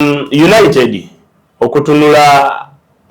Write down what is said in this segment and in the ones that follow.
United okutunula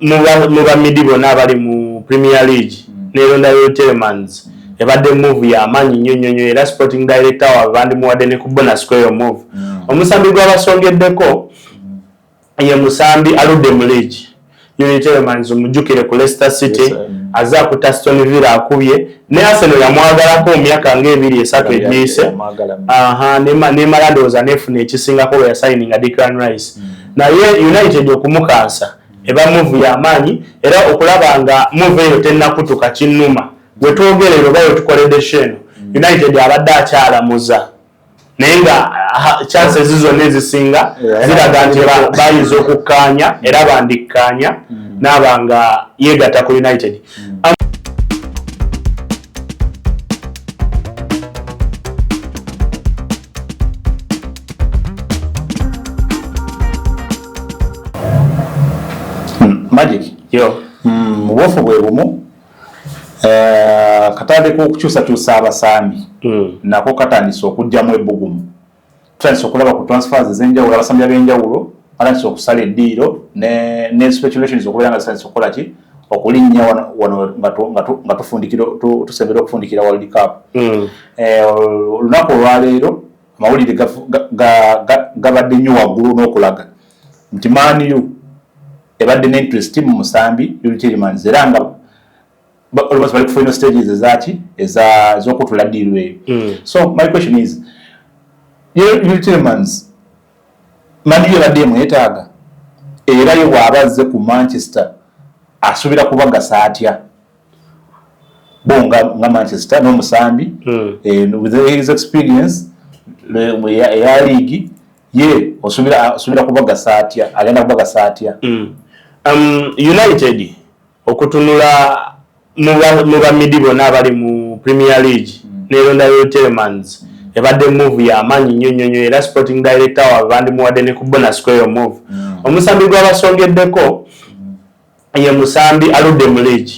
mu bamidi bonna abali mu Premier League n'eronda Telemans ebadde move ya amanyi nnyo era sporting director wa bandi muwadde ne ku bonus kweyo move omusambi gw'abasongeddeko ye musambi aludde mu league United Telemans omujjukire ku Leicester City azza ku Aston Villa akubye ne Arsenal yamwagalako mu myaka ng'ebiri esatu egiyise ne Maradona nefuna ekisingako we yasigninga Declan Rice naye United okumukansa eba move ya amanyi era okulaba nga move eyo tennakutuka kinnuma bwe twogerero bayo tukoledde sheno United abadde akyalamuza naye nga chances zonna ezisinga ziraga nti bayiza okukkaanya era bandikkaanya n'aba nga yeegatta ku United. Magic yo mubofu bwe bumu katandika okukyusakyusa abasambi nako katandisa okujjamu ebbugumu tutandisa okulaba ku transfers ez'enjawulo abasambi ab'enjawulo batandisa okusala eddiiro ne speculations okubeera nga zitandisa okukola ki okulinnya wano nga tusembera okufundikira World Cup. Olunaku olwaleero amawulire gabadde nnyo waggulu n'okulaga nti Man U ebadde ne interest mu musambi United Telemans era nga almost bali ku final stages ez'okutula deal eyo. So my question is United Telemans Man U ebadde emwetaaga era ye bw'abazze ku Manchester asuubira kubagasa atya nga Manchester n'omusambi with his experience eya league ye osuubira kubagasa atya agenda kubagasa atya? United okutunula mu bamidi bonna abali mu Premier League n'eronda Telemans ebadde move ya amanyi nnyo era sporting director wa bandi muwadde ne ku bonus kweyo move omusambi gw'abasongeddeko ye musambi aludde mu league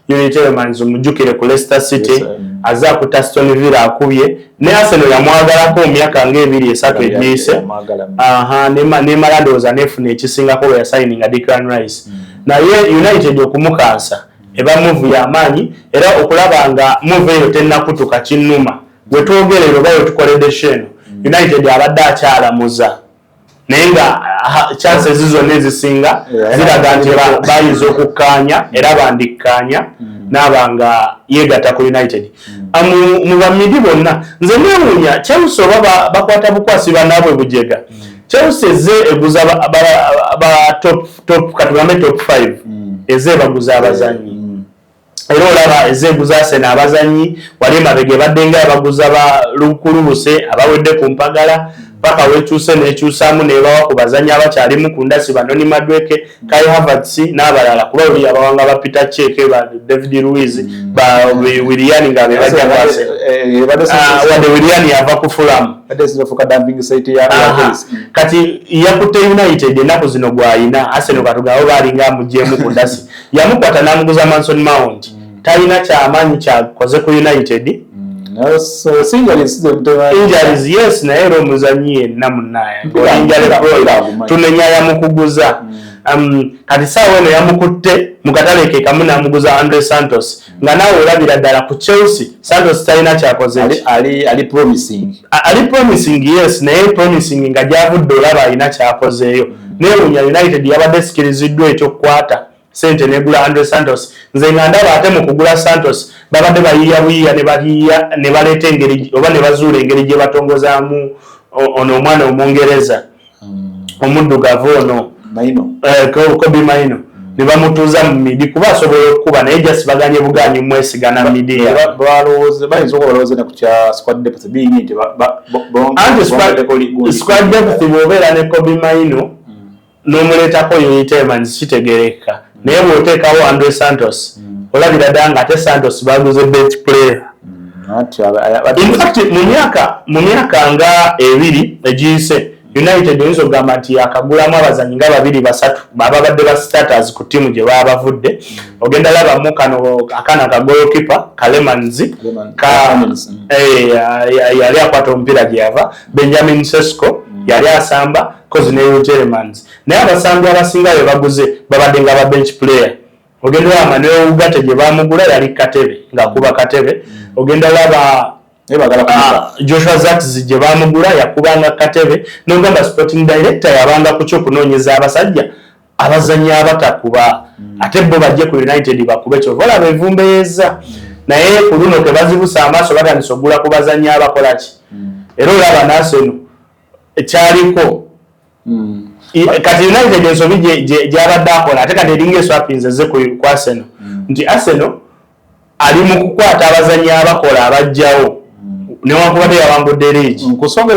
United Telemans omujjukire ku Leicester City azza ku Aston Villa akubye ne Arsenal yamwagalako mu myaka ng'ebiri esatu egiyise ne Maradona nefuna ekisingako we yasigninga Declan Rice naye United okumukansa eba move ya amanyi era okulaba nga move eyo tennakutuka kinnuma bwe twogerero bayo tukoledde sheno United abadde akyalamuza naye nga chances zonna ezisinga ziraga nti bayiza okukkaanya era bandikkaanya n'aba nga yeegatta ku United. Mu bamidi bonna nze neewuunya Chelsea oba bakwata bukwasi bannaabwe bujega Chelsea ezze eguza top katugambe top 5 ezze baguza abazanyi era olaba ezeeguza Arsenal abazanyi wali emabega badde nga abaguza ba lukulubuse abawedde ku mpagala paka wekyuse nekyusaamu nebawa ku bazanyi abakyalimu ku ndasi Banoni Madueke Kai Havertz n'abalala kuba oli abawanga ba Peter Cech ba David Luiz ba Willian nga bebajja kwase wade Willian yava ku Fulham kati yakutte United ennaku zino gwayina Arsenal katugawo balinga amugyemu ku ndasi yamukwata n'amuguza Mason Mount talina kyamaanyi kyakoze ku United. Injuries yes naye era omuzanyi yenna munnaaya tumenya yamukuguza kati saawa eno yamukutte mu katale ke kamu n'amuguza Andre Santos nga naawe olabira ddala ku Chelsea Santos talina kyakoze ali promising yes naye promising nga gyavudde olaba alina kyakozeeyo neewuunya United yabadde sikiriziddwa ekyokukwata sente negula Andre Santos nze nga ndaba ate mu kugula Santos babadde bayiyabuyiya ne baleeta engeri oba ne bazuula engeri gye batongozaamu ono omwana Omungereza omuddugavu ono Kobe Maino ne bamutuuza mu midi kuba asobola okukuba naye jasi baganye buganyi mwesigana midi bayinza okubalowooza ne ku kya squad depth bingi nti squad depth bw'obeera ne Kobe Maino n'omuleetako United Telemans kitegereka naye bw'oteekawo Andre Santos olabira ddala nga ate Santos baguze bench player. In fact mu myaka nga ebiri egiyise United oyinza okugamba nti akagulamu abazanyi nga babiri basatu baba badde ba starters ku tiimu gye baba bavudde ogenda labamu kano akana ka goalkeeper Kalemanzi yali akwata omupiira gye yava Benjamin Sesko yali asamba kozi ne Telemans naye abasambi abasinga be baguze babadde nga ba bench player ogenda laba ne Ugate gye bamugula yali Katebe nga kuba Katebe ogenda laba Joshua Zax gye bamugula yakubanga Katebe n'ogamba sporting director yabanga ku kyokunoonyeza abasajja abazannya abatakuba ate bo bajje ku United bakube kyo vola bevumbeeza naye ku luno ke bazibusa amaaso batandise ogula ku bazannya abakola ki era olaba Arsenal ekyaliko kati United ensobi gy'abadde akola ate kati eringa eswapinzeze ku Arsenal nti Arsenal ali mu kukwata abazannya abakola abajjawo newankubadde yawangudde leegi ku nsonga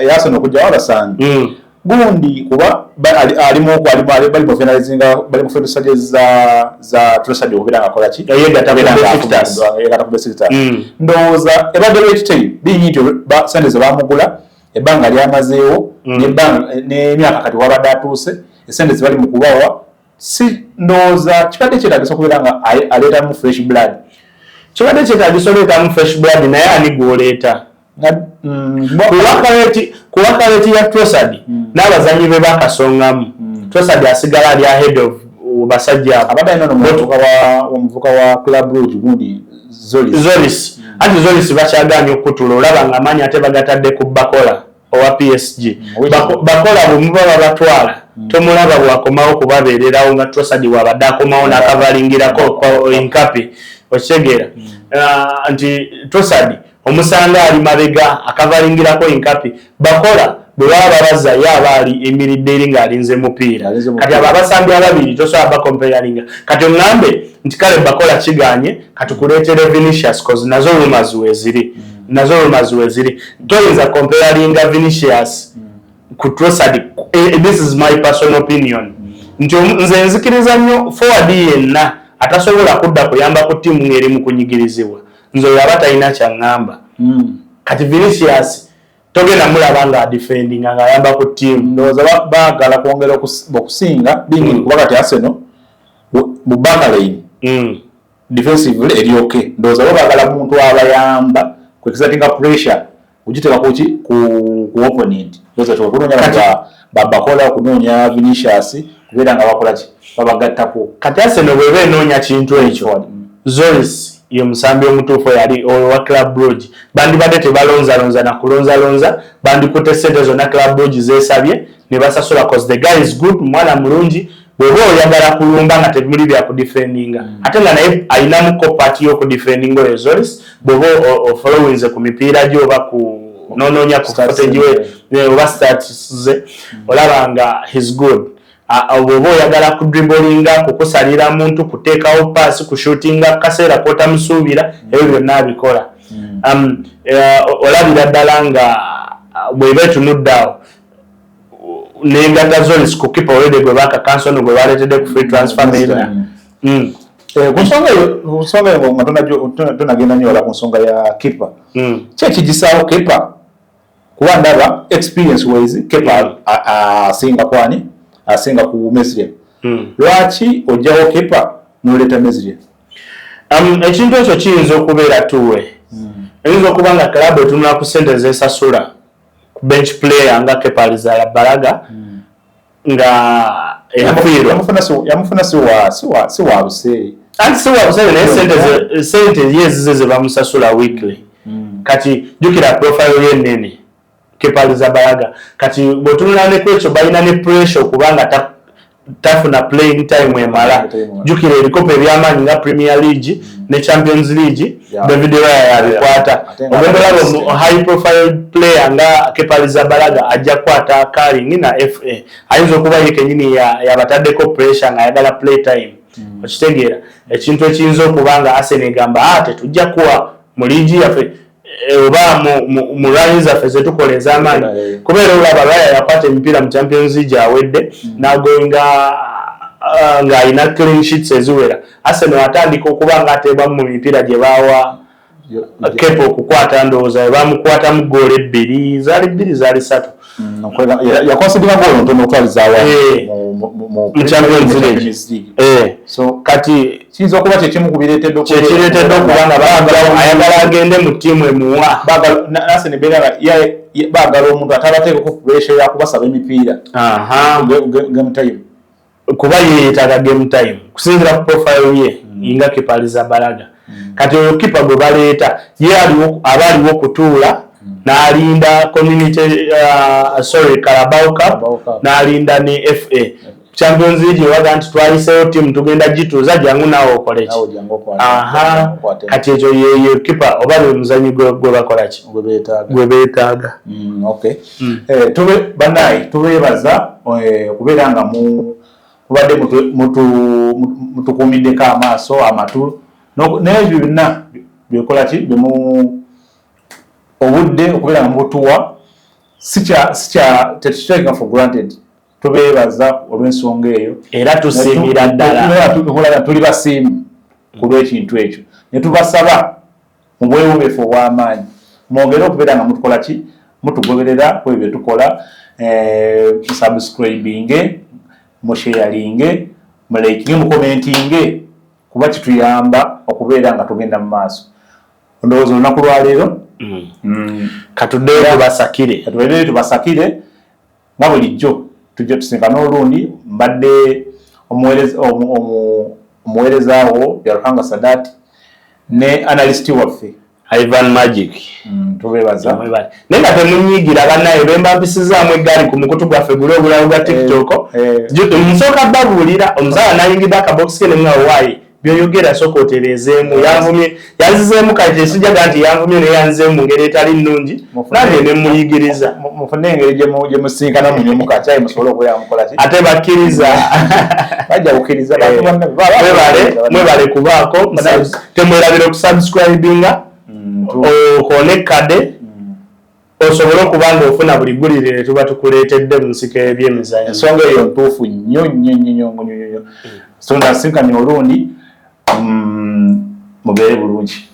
ya Arsenal okujjawo abasangi gundi kuba bali mu finalizinga bali mu finalizinga za Trossard okubira ngakola ki yegata ku Besiktas ndowooza ebadde lwekiteri binyinti sente ze bamugula ebbanga lyamazeewo n'emyaka kati wabadde atuuse esente ze bali mu kubawa si ndowooza kikadde kyetagisa okubeera nga aleetamu fresh blood kibadde kyetagisa oleetamu fresh blood naye ani gw'oleeta ku wakaleti ya Trossard n'abazanyi be bakasongamu Trossard asigala ali ahead of basajja abadde alina omuvuka wa Club Brugge gundi Zolis anti Zolis bakyagaanye okutula olaba nga amaanyi ate bagatadde ku Bakola owa PSG Bakola bwemuba babatwala tomulaba bwakomawo kubabeererawo nga Trossard wabadde akomawo n'akavalingirako enkapi okitegeera nti Trossard omusanga ali mabega akavalingirako enkapi Bakola bwe baba bazza yaba ali emiridde eri ng'alinze mupiira kati abo abasambi ababiri tosobola bakomparinga kati oŋŋambe nti kale Bakola kiganye kati kuleetere Vinicius cause nazo rumours weeziri toyinza comparinga Vinicius ku Trossard this is my personal opinion nti nze nzikiriza nnyo forward yenna atasobola kudda kuyamba ku ttiimu ng'eri mu kunyigirizibwa nze oyo aba talina kyaŋŋamba kati Vinicius togenda mulaba nga defendinga ng'ayamba ku ttiimu ndowooza baagala kwongera okusinga bingi kuba kati Arsenal mu backline defensively eri okay ndowooza baagala muntu abayamba ku exerting pressure kugiteeka ku opponent ndowooza kunoonya Bakola kunoonya Vinicius kubeera nga bakola ki babagattako kati Arsenal bw'eba enoonya kintu ekyo Zolis ye musambi omutuufu yali owa Club Brugge bandibadde tebalonzalonza na kulonzalonza bandikutte ssente zonna Club Brugge zeesabye ne basasula cause the guy is good mwana mulungi bw'oba oyagala kulumba nga temuli bya kudifendinga ate nga naye alinamuko paati y'okudifendinga oyo Zolis bw'oba ofollowinze ku mipiira gye oba ku noonoonya ku footage we oba stats ze olaba nga he's good bw'oba oyagala kudribblinga kukusalira muntu kuteekawo paasi kushootinga kaseera k'otamusuubira ebyo byonna abikola olabira ddala nga bw'eba etunuddeawo n'engatta Zolis ku kipa olwedde gwe bakakansoni gwe baleetedde ku free transfer ku nsonga eyo nga tonagenda nnyo wala ku nsonga ya kipa ki ekigisaawo kipa kuba ndaba experience wise kipa asinga kwani asinga ku Mesri lwaki ojjawo kipa n'oleeta Mesri ekintu ekyo kiyinza okubeera tuwe eyinza okuba nga club etunula ku ssente z'esasula bench player nga Kepa Arrizabalaga nga yamufuna si wa buseere anti si wa buseere naye ssente yezize ze bamusasula weekly kati jjukira profile y'ennene Kepa Arrizabalaga kati bw'otunula ne kwekyo balina ne pressure okubanga tafuna playing time emala jjukira ebikopo eby'amaanyi nga Premier League ne Champions League David Raya yabikwata ogenda high profile player nga Kepa Arrizabalaga ajja kukwata Carling na FA ayinza okuba ye kennyini yabataddeko pressure ng'ayagala play time okitegeera ekintu ekiyinza okuba nga Arsenal egamba tetujja kuwa mu liigi yaffe oba mu lwanyi zaffe zetukola ez'amaanyi kubeera olaba Raya yakwata emipiira mu Champions League awedde n'agoyinga ng'alina clean sheets eziwera Arsenal atandika okuba ng'ateebwamu mu mipiira gye baawa Kepa okukwata ndowooza bamukwatamu goolo 2 zaali 3 yakonsidinga golo ntono okutwaliza mu Champions League. So kati kiyinza okuba kyekimu ku bireetedde okubanga ayagala agende mu ttiimu emuwa Arsene Wenger baagala omuntu atabateekako pressure yakubasaba emipiira game time kuba yeetaaga game time kusinziira ku profile ye nga Kipaliza Balaga. Kati oyo kipa gwe baleeta ye aba aliwo okutuula n'alinda community Carabao Cup n'alinda ne FA Champions League waga nti twaliseyo timu tugenda gituuza jangu naawe okole ki. Kati ekyo ye kipa oba ne muzanyi gwe bakola ki gwe beetaaga. Tubeebaza okubeera nga mubadde mutukuumiddeko amaaso amatu n'ebyo byonna byekola ki obudde okubeera nga mubutuwa tetukiteeka for granted. Tubeebaza olw'ensonga eyo era tusiimira ddala tuli basiimu ku lw'ekintu ekyo ne tubasaba mu bwewubeefu obw'amaanyi mwongere okubeera nga mutukola ki mutugoberera ku ebyo tukola subscribing musharinge mulikinge mukomentinge kuba kituyamba okubeera nga tugenda mu maaso. Ndowooza olunaku lwa leero katuddeyo tubasakire nga bulijjo tujja tusinkana olundi mbadde omuweereza wo Yaruhanga Sadat ne analyst waffe Ivan Magic. Tubeebaza naye nga temunyiigira bannaye bemba mpisizaamu eggaali ku mukutu gwaffe guli obulawo gwa TikTok nsooka babuulira omuzaala nayingidde akabokisi ke nemwawaayi byoyogera sooka otereezeemu yanvumye yanzizeemu kati sijaga nti yanvumye ne yanzizeemu mu ngeri etali nnungi nange ne muyigiriza mufune engeri gye musinkana munywe mukacaayi musobole okubeera mukola ki ate bakkiriza bajja kukkiriza mwebale kubaako temwerabire okusubscribinga okone kade osobole okuba nga ofuna buli gulire tuba tukuleetedde mu nsiko ebyemizanyo. Ensonga eyo ntuufu nnyo so ndasinkanye olundi mubeere bulungi.